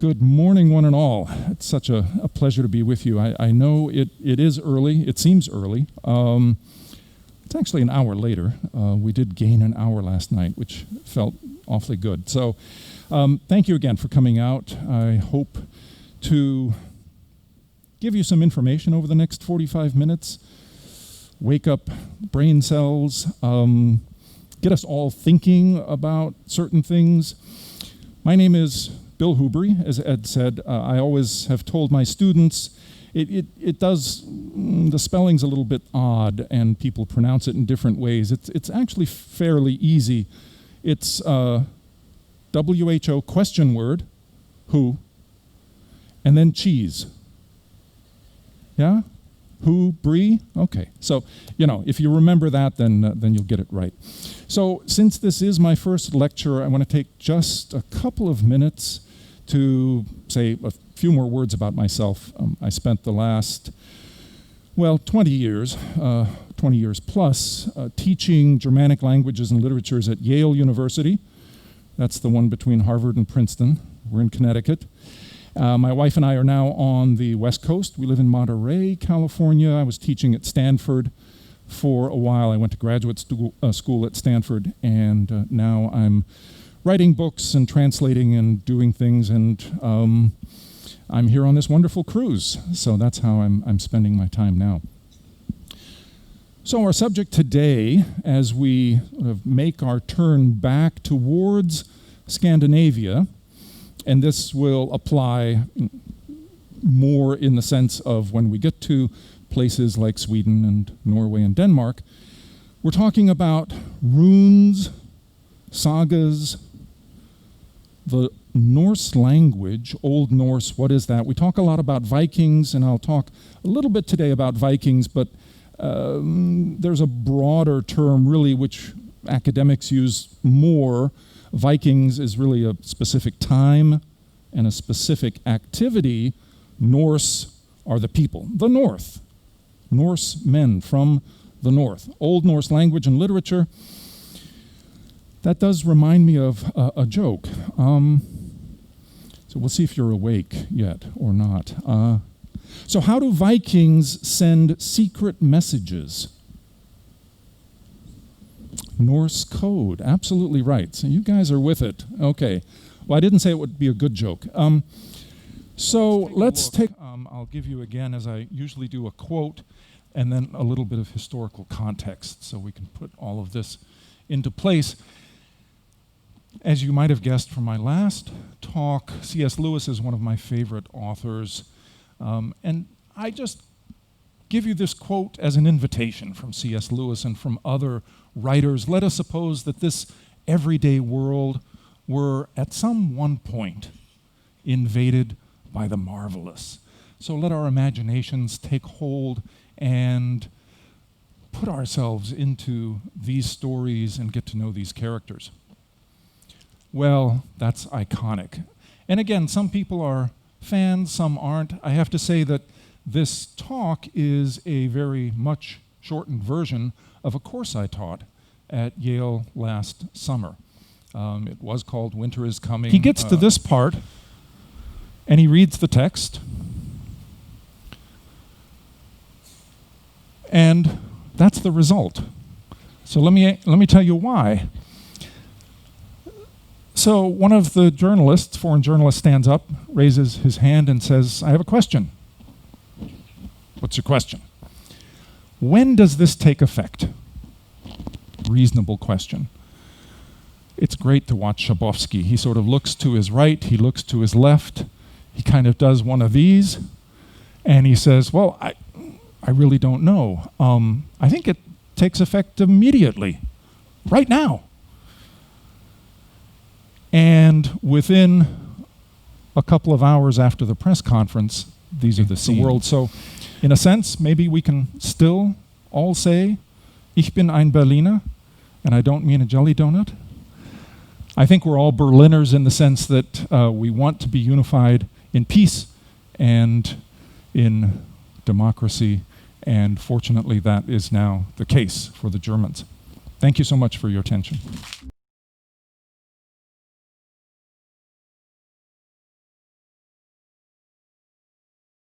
Good morning, one and all. It's such a pleasure to be with you. I know it is early. It seems early. It's actually an hour later. We did gain an hour last night, which felt awfully good. So thank you again for coming out. I hope to give you some information over the next 45 minutes, wake up brain cells, get us all thinking about certain things. My name is Bill Whobrey. As Ed said, I always have told my students, it does, the spelling's a little bit odd and people pronounce it in different ways. It's actually fairly easy. It's WHO question word, who, and then cheese. Yeah? Whobrey? Okay. So, if you remember that, then you'll get it right. So, since this is my first lecture, I want to take just a couple of minutes to say a few more words about myself. I spent the last, 20 years plus, teaching Germanic languages and literatures at Yale University. That's the one between Harvard and Princeton. We're in Connecticut. My wife and I are now on the West Coast. We live in Monterey, California. I was teaching at Stanford for a while. I went to graduate school at Stanford, and now I'm writing books and translating and doing things, and I'm here on this wonderful cruise. So that's how I'm spending my time now. So our subject today, as we make our turn back towards Scandinavia, and this will apply more in the sense of when we get to places like Sweden and Norway and Denmark, we're talking about runes, sagas, the Norse language, Old Norse. What is that? We talk a lot about Vikings, and I'll talk a little bit today about Vikings, but there's a broader term really which academics use more. Vikings is really a specific time and a specific activity. Norse are the people, the North. Norse men from the North. Old Norse language and literature. That does remind me of a joke. So we'll see if you're awake yet or not. So how do Vikings send secret messages? Norse code, absolutely right. So you guys are with it. Okay. Well, I didn't say it would be a good joke. Let's take, I'll give you again, as I usually do, a quote and then a little bit of historical context so we can put all of this into place. As you might have guessed from my last talk, C.S. Lewis is one of my favorite authors. And I just give you this quote as an invitation from C.S. Lewis and from other writers. Let us suppose that this everyday world were at some one point invaded by the marvelous. So let our imaginations take hold and put ourselves into these stories and get to know these characters. Well, that's iconic. And again, some people are fans, some aren't. I have to say that this talk is a very much shortened version of a course I taught at Yale last summer. It was called Winter is Coming. He gets to this part, and he reads the text, and that's the result. So let me tell you why. So one of the journalists, foreign journalists, stands up, raises his hand, and says, "I have a question." What's your question? When does this take effect? Reasonable question. It's great to watch Schabowski. He sort of looks to his right, he looks to his left, he kind of does one of these, and he says, well, I really don't know. I think it takes effect immediately, right now. And within a couple of hours after the press conference, these are the world. So in a sense, maybe we can still all say, Ich bin ein Berliner, and I don't mean a jelly donut. I think we're all Berliners in the sense that we want to be unified in peace and in democracy, and fortunately that is now the case for the Germans. Thank you so much for your attention.